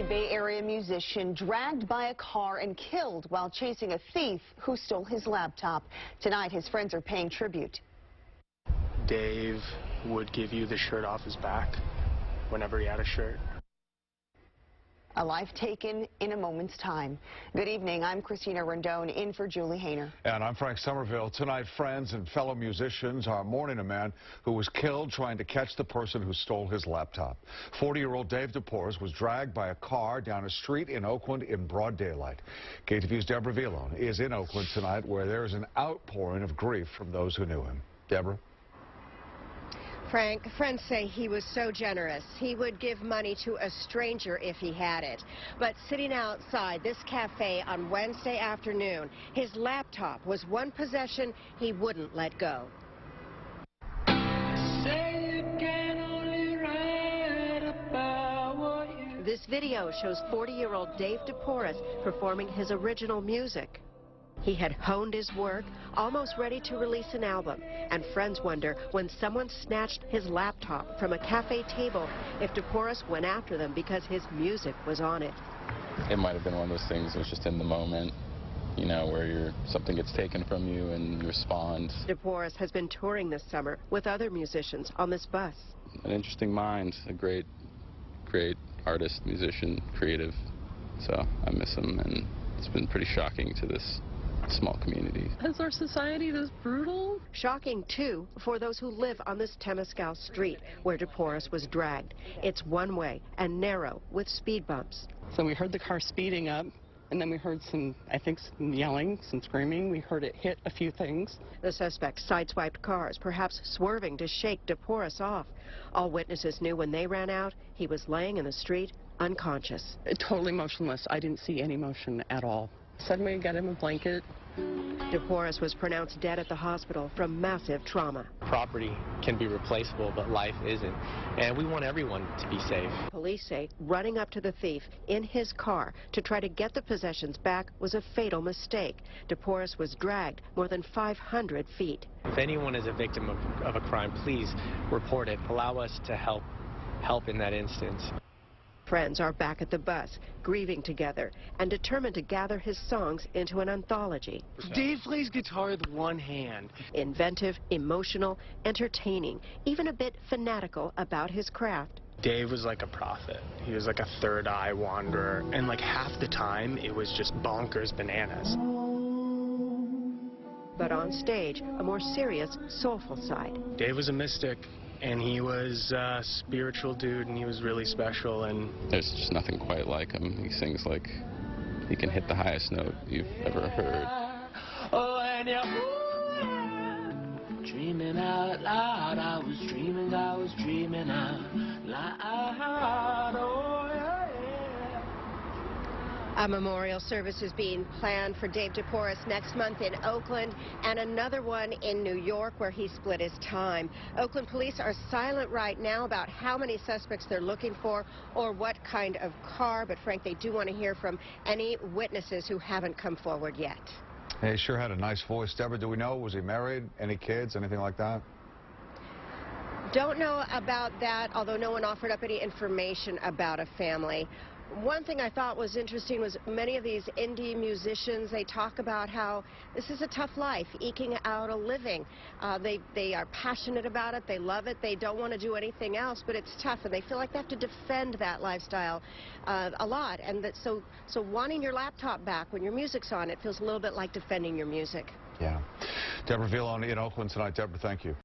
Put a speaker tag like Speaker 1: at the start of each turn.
Speaker 1: Bay Area musician dragged by a car and killed while chasing a thief who stole his laptop. Tonight, his friends are paying tribute.
Speaker 2: Dave would give you the shirt off his back whenever he had a shirt.
Speaker 1: A life taken in a moment's time. Good evening. I'm Christina Rendon in for Julie Hayner.
Speaker 3: And I'm Frank Somerville. Tonight, friends and fellow musicians are mourning a man who was killed trying to catch the person who stole his laptop. 40-year-old David Deporis was dragged by a car down a street in Oakland in broad daylight. KTV's Deborah Villone is in Oakland tonight, where there is an outpouring of grief from those who knew him. Deborah?
Speaker 4: Frank, friends say he was so generous. He would give money to a stranger if he had it. But sitting outside this cafe on Wednesday afternoon, his laptop was one possession he wouldn't let go. This video shows 40-year-old Dave Deporis performing his original music. He had honed his work, almost ready to release an album, and friends wonder when someone snatched his laptop from a cafe table if Deporis went after them because his music was on it.
Speaker 5: It might have been one of those things that was just in the moment, you know, where something gets taken from you and you respond.
Speaker 4: Deporis has been touring this summer with other musicians on this bus.
Speaker 5: An interesting mind, a great artist, musician, creative, so I miss him, and it's been pretty shocking to this small community.
Speaker 6: Is our society this brutal?
Speaker 4: Shocking, too, for those who live on this Temescal street where Deporis was dragged. It's one-way and narrow with speed bumps.
Speaker 6: So we heard the car speeding up, and then we heard some yelling, some screaming. We heard it hit a few things.
Speaker 4: The suspect sideswiped cars, perhaps swerving to shake Deporis off. All witnesses knew when they ran out, he was laying in the street unconscious.
Speaker 6: Totally motionless. I didn't see any motion at all. Suddenly we got him a blanket.
Speaker 4: Deporis was pronounced dead at the hospital from massive trauma.
Speaker 2: Property can be replaceable, but life isn't. And we want everyone to be safe.
Speaker 4: Police say running up to the thief in his car to try to get the possessions back was a fatal mistake. Deporis was dragged more than 500 feet.
Speaker 2: If anyone is a victim of a crime, please report it. Allow us to help in that instance.
Speaker 4: Friends are back at the bus, grieving together, and determined to gather his songs into an anthology.
Speaker 2: Dave plays guitar with one hand.
Speaker 4: Inventive, emotional, entertaining, even a bit fanatical about his craft.
Speaker 2: Dave was like a prophet. He was like a third eye wanderer, and like half the time it was just bonkers bananas.
Speaker 4: But on stage, a more serious, soulful side.
Speaker 2: Dave was a mystic. And he was a spiritual dude, and he was really special. And
Speaker 5: there's just nothing quite like him. He sings like he can hit the highest note you've ever heard.
Speaker 7: Oh, and dreaming out loud, I was dreaming out loud. Oh, yeah.
Speaker 4: A memorial service is being planned for Dave Deporis next month in Oakland and another one in New York where he split his time. Oakland police are silent right now about how many suspects they're looking for or what kind of car, but Frank, they do want to hear from any witnesses who haven't come forward yet.
Speaker 3: He sure had a nice voice. Deborah, do we know, was he married? Any kids, anything like that?
Speaker 4: Don't know about that, although no one offered up any information about a family. One thing I thought was interesting was many of these indie musicians, they talk about how this is a tough life, eking out a living. They are passionate about it, they love it, they don't want to do anything else, but it's tough, and they feel like they have to defend that lifestyle a lot. And that, so wanting your laptop back when your music's on, it feels a little bit like defending your music.
Speaker 3: Yeah. Deborah Villone in Oakland tonight. Deborah, thank you.